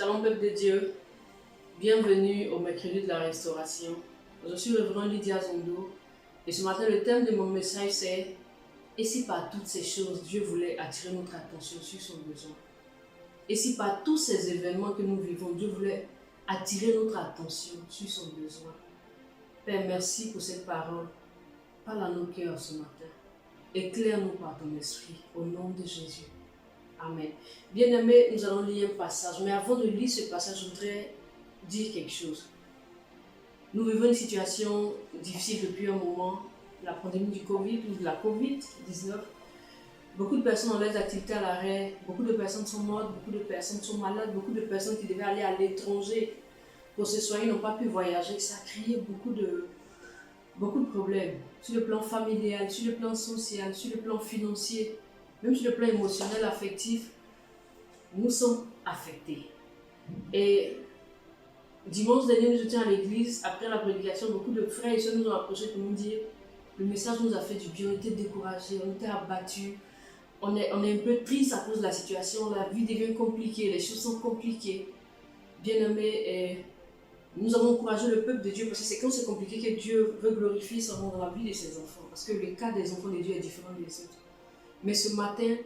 Shalom peuple de Dieu, bienvenue au mercredi de la restauration. Je suis Révérend Lydia Zondo et ce matin le thème de mon message c'est « Et si par toutes ces choses Dieu voulait attirer notre attention sur son besoin ?» Et si par tous ces événements que nous vivons Dieu voulait attirer notre attention sur son besoin. Père, merci pour cette parole. Parle à nos cœurs ce matin. Éclaire-nous par ton esprit au nom de Jésus. Amen. Bien-aimés, nous allons lire un passage, mais avant de lire ce passage, je voudrais dire quelque chose. Nous vivons une situation difficile depuis un moment, la pandémie du Covid ou de la Covid-19. Beaucoup de personnes ont leurs activités à l'arrêt, beaucoup de personnes sont mortes, beaucoup de personnes sont malades, beaucoup de personnes qui devaient aller à l'étranger pour se soigner n'ont pas pu voyager. Ça a créé beaucoup de problèmes sur le plan familial, sur le plan social, sur le plan financier. Même sur le plan émotionnel, affectif, nous sommes affectés. Et dimanche dernier, nous étions à l'église, après la prédication, beaucoup de frères et sœurs nous ont approchés pour nous dire le message nous a fait du bien, on était découragés, on était abattus, on est un peu triste à cause de la situation, la vie devient compliquée, les choses sont compliquées. Bien-aimés, nous avons encouragé le peuple de Dieu parce que c'est quand c'est compliqué que Dieu veut glorifier son nom dans la vie de ses enfants. Parce que le cas des enfants de Dieu est différent des autres. Mais ce matin,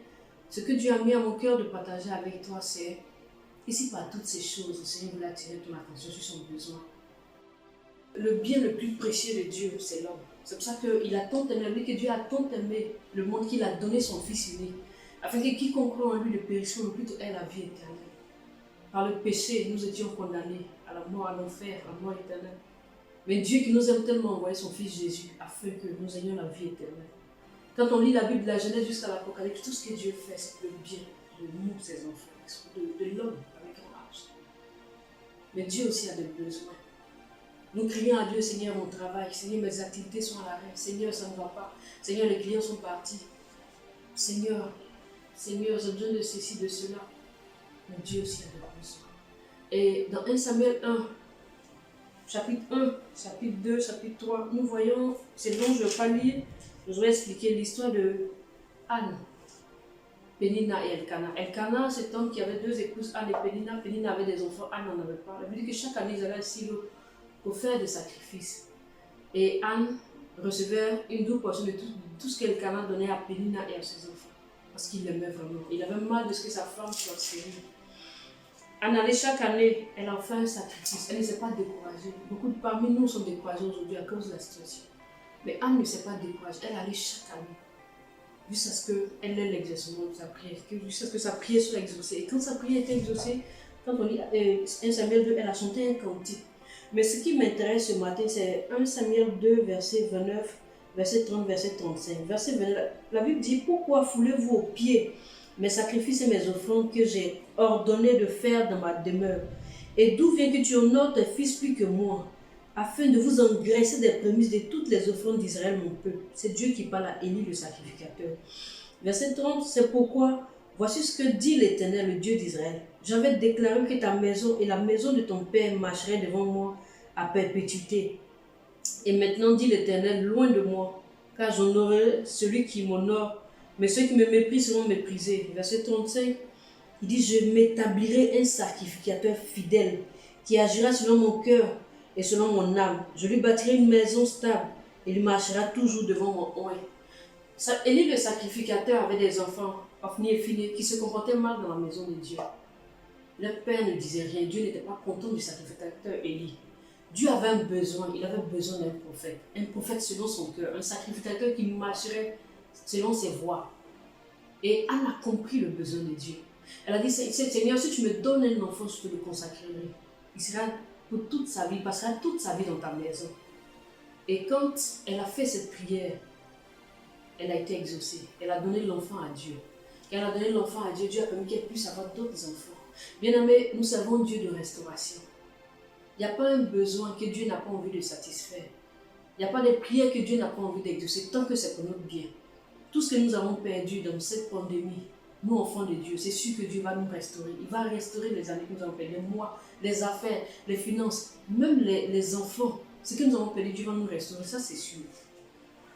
ce que Dieu a mis à mon cœur de partager avec toi, c'est ici par toutes ces choses, le Seigneur voulait attirer ton attention sur son besoin. Le bien le plus précieux de Dieu, c'est l'homme. C'est pour ça qu'il a tant aimé, que Dieu a tant aimé le monde qu'il a donné son Fils unique, afin que quiconque croit en lui ne périsse pas, mais plutôt ait la vie éternelle. Par le péché, nous étions condamnés à la mort, à l'enfer, à la mort éternelle. Mais Dieu qui nous aime tellement a envoyé son Fils Jésus, afin que nous ayons la vie éternelle. Quand on lit la Bible de la Genèse jusqu'à l'Apocalypse, tout ce que Dieu fait, c'est le bien de nous, ses enfants, de l'homme avec un H. Mais Dieu aussi a des besoins. Nous crions à Dieu, Seigneur, mon travail, Seigneur, mes activités sont à l'arrêt, Seigneur, ça ne va pas, Seigneur, les clients sont partis. Seigneur, j'ai besoin de ceci, de cela. Mais Dieu aussi a des besoins. Et dans 1 Samuel 1, chapitre 1, chapitre 2, chapitre 3, nous voyons, c'est dont je ne vais pas lire, je vais expliquer l'histoire de Anne, Pénina et Elkana. Elkana, c'est un homme qui avait deux épouses, Anne et Pénina. Pénina avait des enfants, Anne n'en avait pas. Elle veut dire que chaque année, ils allaient à Silo pour faire des sacrifices. Et Anne recevait une double portion de tout ce qu'Elkana donnait à Pénina et à ses enfants. Parce qu'il l'aimait vraiment. Il avait mal de ce que sa femme soit stérile. Anne allait chaque année, elle en fait un sacrifice. Elle ne s'est pas découragée. Beaucoup parmi nous sont découragés aujourd'hui à cause de la situation. Mais Anne ne s'est pas découragée, elle allait chaque année, jusqu'à ce qu'elle ait l'exaucement de sa prière, jusqu'à ce que sa prière soit exaucée. Et quand sa prière était exaucée, quand on lit 1 Samuel 2, elle a chanté un cantique. Mais ce qui m'intéresse ce matin, c'est 1 Samuel 2, verset 29, verset 30, verset 35. Verset 29, la Bible dit « Pourquoi foulez-vous aux pieds mes sacrifices et mes offrandes que j'ai ordonné de faire dans ma demeure? Et d'où vient que tu honores tes fils plus que moi, afin de vous engraisser des prémices de toutes les offrandes d'Israël, mon peuple. » C'est Dieu qui parle à Élie, le sacrificateur. Verset 30, c'est pourquoi, voici ce que dit l'Éternel, le Dieu d'Israël. J'avais déclaré que ta maison et la maison de ton père marcheraient devant moi à perpétuité. Et maintenant, dit l'Éternel, loin de moi, car j'honorerai celui qui m'honore, mais ceux qui me méprisent seront méprisés. Verset 35, il dit, je m'établirai un sacrificateur fidèle qui agira selon mon cœur et selon mon âme. Je lui bâtirai une maison stable et il marchera toujours devant mon oint. Élie le sacrificateur avait des enfants, Ophni et Phiné, qui se comportaient mal dans la maison de Dieu. Leur père ne disait rien, Dieu n'était pas content du sacrificateur Élie. Dieu avait un besoin, il avait besoin un prophète selon son cœur, un sacrificateur qui marcherait selon ses voies. Et Anne a compris le besoin de Dieu. Elle a dit, Seigneur, si tu me donnes un enfant, je te le consacrerai. Il sera pour toute sa vie, il passera toute sa vie dans ta maison. Et quand elle a fait cette prière, elle a été exaucée. Elle a donné l'enfant à Dieu. Quand elle a donné l'enfant à Dieu, Dieu a permis qu'elle puisse avoir d'autres enfants. Bien-aimés, nous servons Dieu de restauration. Il n'y a pas un besoin que Dieu n'a pas envie de satisfaire. Il n'y a pas de prières que Dieu n'a pas envie d'exaucer tant que c'est pour notre bien. Tout ce que nous avons perdu dans cette pandémie, nous enfants de Dieu, c'est sûr que Dieu va nous restaurer. Il va restaurer les années que nous avons perdues, les mois, les affaires, les finances, même les enfants. Ce que nous avons perdu, Dieu va nous restaurer, ça c'est sûr.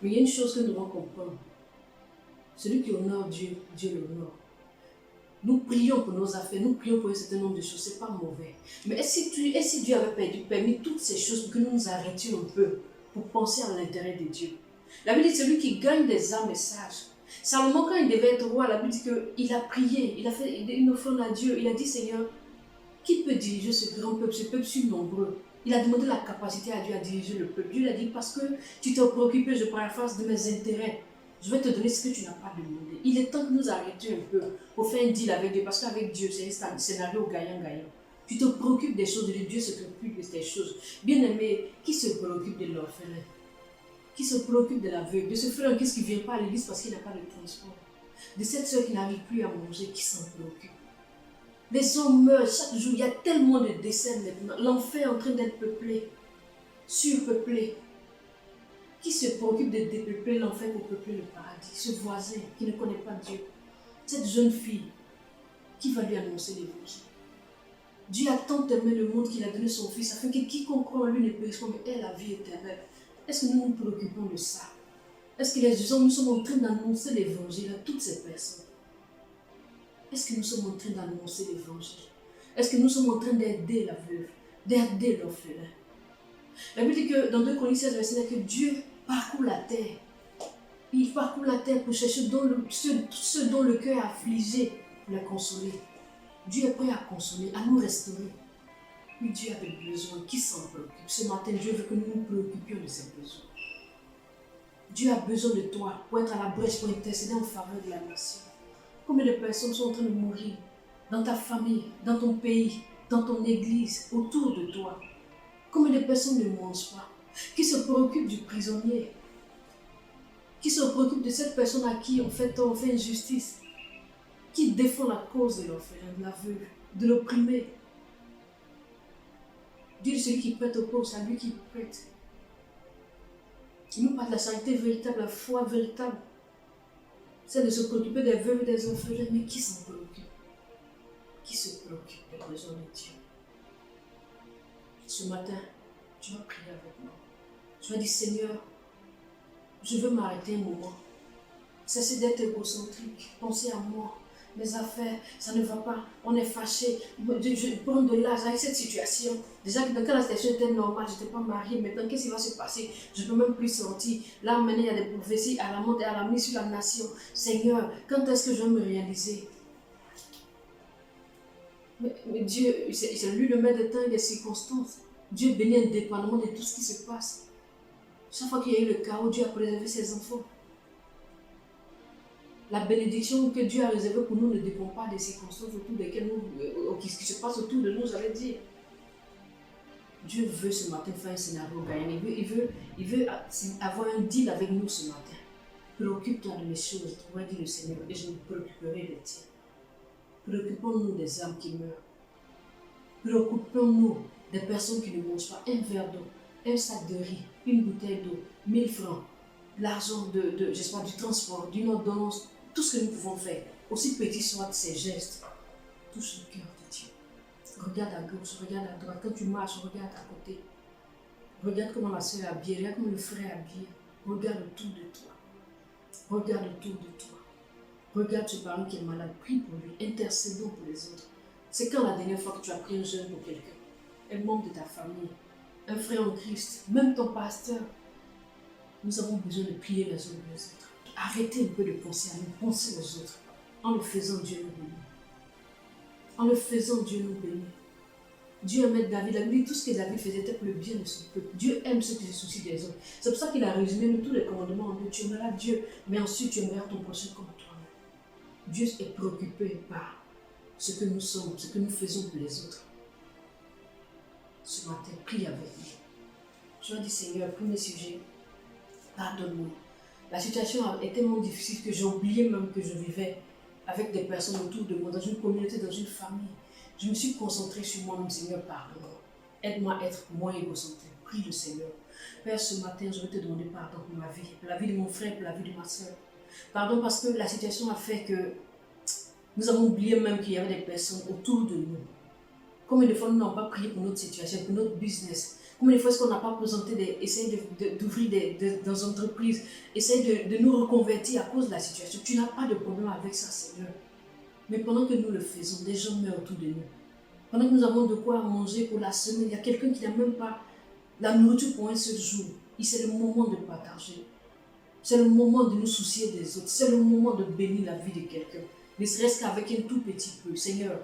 Mais il y a une chose que nous devons comprendre. Celui qui honore Dieu, Dieu l'honore. Nous prions pour nos affaires, nous prions pour un certain nombre de choses, ce n'est pas mauvais. Mais est-ce si Dieu avait permis toutes ces choses pour que nous nous arrêtions un peu pour penser à l'intérêt de Dieu? La Bible dit celui qui gagne des âmes est sage. Salomon, quand il devait être roi, la Bible dit qu'il a prié, il a fait une offrande à Dieu. Il a dit, Seigneur, qui peut diriger ce grand peuple, ce peuple si nombreux? Il a demandé la capacité à Dieu à diriger le peuple. Dieu lui a dit, parce que tu t'es préoccupé, je paraphrase, de mes intérêts. Je vais te donner ce que tu n'as pas demandé. Il est temps que nous arrêtions un peu pour faire un deal avec Dieu, parce qu'avec Dieu, c'est un scénario gagnant-gagnant. Tu te préoccupes des choses de Dieu, Dieu se préoccupe de tes choses. Bien-aimé, qui se préoccupe de l'orphelin? Qui se préoccupe de l'aveugle? De ce frère qui ne vient pas à l'église parce qu'il n'a pas de transport? De cette soeur qui n'arrive plus à manger, qui s'en préoccupe? Les hommes meurent chaque jour, il y a tellement de décès maintenant. L'enfer est en train d'être peuplé, surpeuplé. Qui se préoccupe de dépeupler l'enfer pour peupler le paradis? Ce voisin qui ne connaît pas Dieu. Cette jeune fille, qui va lui annoncer l'évangile? Dieu a tant aimé le monde qu'il a donné son fils afin que quiconque croit en lui ne périsse pas, mais ait la vie éternelle. Est-ce que nous nous préoccupons de ça? Est-ce que les hommes, nous sommes en train d'annoncer l'évangile à toutes ces personnes? Est-ce que nous sommes en train d'annoncer l'évangile? Est-ce que nous sommes en train d'aider la veuve, d'aider l'orphelin? La Bible dit que dans 2 Chroniques 16, verset 9, que Dieu parcourt la terre. Il parcourt la terre pour chercher ceux dont le cœur est affligé pour les consoler. Dieu est prêt à consoler, à nous restaurer. Mais Dieu a des besoins qui s'en préoccupent. Ce matin, Dieu veut que nous nous préoccupions de ces besoins. Dieu a besoin de toi pour être à la brèche, pour intercéder en faveur de la nation. Combien de personnes sont en train de mourir dans ta famille, dans ton pays, dans ton église, autour de toi? Combien de personnes ne mangent pas? Qui se préoccupent du prisonnier? Qui se préoccupent de cette personne à qui on fait injustice? Qui défend la cause de l'orphelin, de l'aveugle, de l'opprimé? Dieu est celui qui prête aux pauvres, c'est à lui qui prête. Il nous parle de la charité véritable, la foi véritable. C'est de se préoccuper des veuves et des orphelins, mais qui s'en préoccupe? Qui se préoccupe des besoins de Dieu? Ce matin, tu vas prier avec moi. Tu vas dire, Seigneur, je veux m'arrêter un moment. Cesser d'être égocentrique. Penser à moi, mes affaires, ça ne va pas. On est fâché. Je prends de l'âge avec cette situation. Déjà, quand la situation était normale, je n'étais pas mariée. Maintenant, qu'est-ce qui va se passer? Je ne peux même plus sortir. Là, maintenant, il y a des prophéties à la monte et à la mise sur la nation. Seigneur, quand est-ce que je vais me réaliser? Mais Dieu, c'est lui le maître des temps et des circonstances. Dieu bénit indépendamment de tout ce qui se passe. Chaque fois qu'il y a eu le chaos, Dieu a préservé ses enfants. La bénédiction que Dieu a réservée pour nous ne dépend pas des circonstances autour desquelles qui se passe autour de nous, j'allais dire. Dieu veut ce matin faire un scénario gagnant. Il veut avoir un deal avec nous ce matin. Préoccupe-toi de mes choses, pourrait dire le Seigneur, et je me préoccuperai de tiens. Préoccupons-nous des âmes qui meurent. Préoccupons-nous des personnes qui ne mangent pas un verre d'eau, un sac de riz, une bouteille d'eau, 1000 francs, l'argent j'espère, du transport, d'une ordonnance, tout ce que nous pouvons faire, aussi petits soient ces gestes, touche le cœur de Dieu. Regarde à gauche, regarde à droite, quand tu marches, regarde à côté. Regarde comment la soeur est habillée, regarde comment le frère est habillé. Regarde autour de toi. Regarde autour de toi. Regarde ce parent qui est malade, prie pour lui, intercédons pour les autres. C'est quand la dernière fois que tu as pris un jeûne pour quelqu'un, un membre de ta famille, un frère en Christ, même ton pasteur. Nous avons besoin de prier les uns les autres. Arrêtez un peu de penser à nous, pensez aux autres. En le faisant, Dieu nous bénit. En le faisant, Dieu nous bénit. Dieu aimait David. La Bible dit tout ce que David faisait était pour le bien de son peuple. Dieu aime ceux qui se soucient des autres. C'est pour ça qu'il a résumé tous les commandements en deux. Tu aimeras Dieu, mais ensuite tu aimeras ton prochain comme toi-même. Dieu est préoccupé par ce que nous sommes, ce que nous faisons pour les autres. Ce matin, prie avec nous. Je vais dire, Seigneur, premier sujet, pardonne-moi. La situation est tellement difficile que j'ai oublié même que je vivais avec des personnes autour de moi, dans une communauté, dans une famille. Je me suis concentrée sur moi-même, Seigneur, pardonne-moi. Aide-moi à être moins égocentrique. Prie le Seigneur. Père, ce matin, je vais te demander pardon pour ma vie, pour la vie de mon frère, pour la vie de ma soeur. Pardon parce que la situation a fait que nous avons oublié même qu'il y avait des personnes autour de nous. Combien de fois nous n'avons pas prié pour notre situation, pour notre business? Combien de fois est-ce qu'on n'a pas présenté, essayé d'ouvrir des entreprises, essayé de nous reconvertir à cause de la situation? Tu n'as pas de problème avec ça, Seigneur. Mais pendant que nous le faisons, des gens meurent autour de nous. Pendant que nous avons de quoi manger pour la semaine, il y a quelqu'un qui n'a même pas la nourriture pour un seul jour. Et c'est le moment de partager. C'est le moment de nous soucier des autres. C'est le moment de bénir la vie de quelqu'un. Ne serait-ce qu'avec un tout petit peu. Seigneur,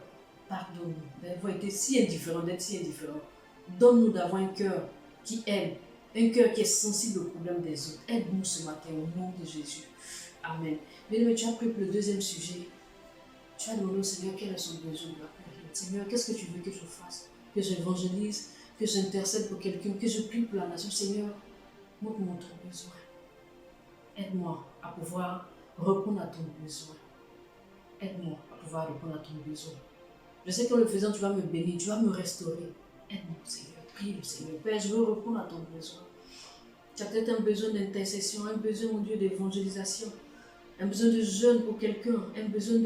pardonne-nous d'avoir été si indifférent, d'être si indifférent. Donne-nous d'avoir un cœur qui aime, un cœur qui est sensible aux problèmes des autres. Aide-nous ce matin au nom de Jésus. Amen. Bien-aimé, tu as pris pour le deuxième sujet. Tu as demandé au Seigneur quel est son besoin de la période. Seigneur, qu'est-ce que tu veux que je fasse? Que j'évangélise, que j'intercède pour quelqu'un, que je prie pour la nation. Seigneur, montre-moi ton besoin. Aide-moi à pouvoir répondre à ton besoin. Aide-moi à pouvoir répondre à ton besoin. Je sais qu'en le faisant, tu vas me bénir, tu vas me restaurer. Aide-moi, Seigneur. Prie le Seigneur. Père, je veux répondre à ton besoin. Tu as peut-être un besoin d'intercession, un besoin, mon Dieu, d'évangélisation, un besoin de jeûne pour quelqu'un, un besoin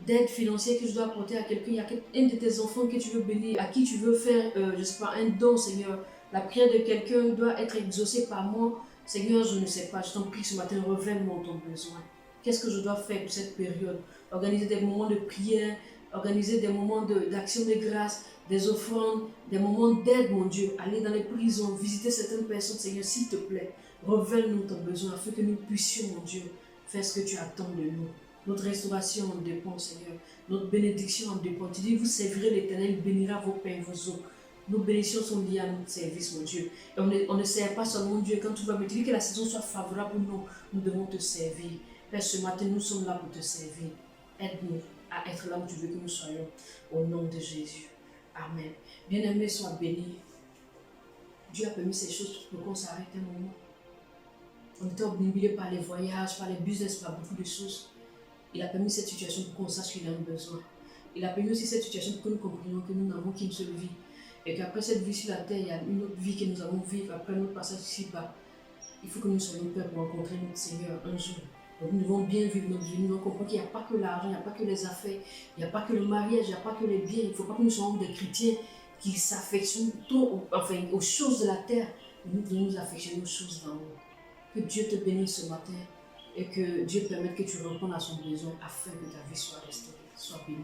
d'aide financière que je dois apporter à quelqu'un. Il y a un de tes enfants que tu veux bénir, à qui tu veux faire, je ne sais pas, un don, Seigneur. La prière de quelqu'un doit être exaucée par moi. Seigneur, je ne sais pas, je t'en prie ce matin, révèle-moi ton besoin. Qu'est-ce que je dois faire pour cette période? Organiser des moments de prière, organiser des moments d'action de grâce, des offrandes, des moments d'aide, mon Dieu. Aller dans les prisons, visiter certaines personnes, Seigneur, s'il te plaît. Révèle-nous ton besoin afin que nous puissions, mon Dieu, faire ce que tu attends de nous. Notre restauration en dépend, Seigneur. Notre bénédiction en dépend. Tu dis, vous servirez l'Éternel, il bénira vos pains et vos eaux. Nos bénédictions sont liées à notre service, mon Dieu. Et on ne sert pas seulement Dieu. Quand tu vas me dire que la saison soit favorable pour nous, nous devons te servir. Père, ce matin, nous sommes là pour te servir. Aide-nous à être là où tu veux que nous soyons. Au nom de Jésus. Amen. Bien-aimés, sois bénis. Dieu a permis ces choses pour qu'on s'arrête un moment. On était obnubilé par les voyages, par les business, par beaucoup de choses. Il a permis cette situation pour qu'on sache qu'il a un besoin. Il a permis aussi cette situation pour que nous comprenions que nous n'avons qu'une seule vie. Et qu'après cette vie sur la terre, il y a une autre vie que nous allons vivre après notre passage ici-bas. Il faut que nous soyons prêts pour rencontrer notre Seigneur un jour. Donc nous devons bien vivre notre vie. Nous devons comprendre qu'il n'y a pas que l'argent, il n'y a pas que les affaires, il n'y a pas que le mariage, il n'y a pas que les biens. Il ne faut pas que nous soyons des chrétiens qui s'affectionnent aux choses de la terre. Mais nous devons nous affectionner aux choses d'en haut. Que Dieu te bénisse ce matin et que Dieu permette que tu répondes à son besoin afin que ta vie soit restaurée. Sois béni.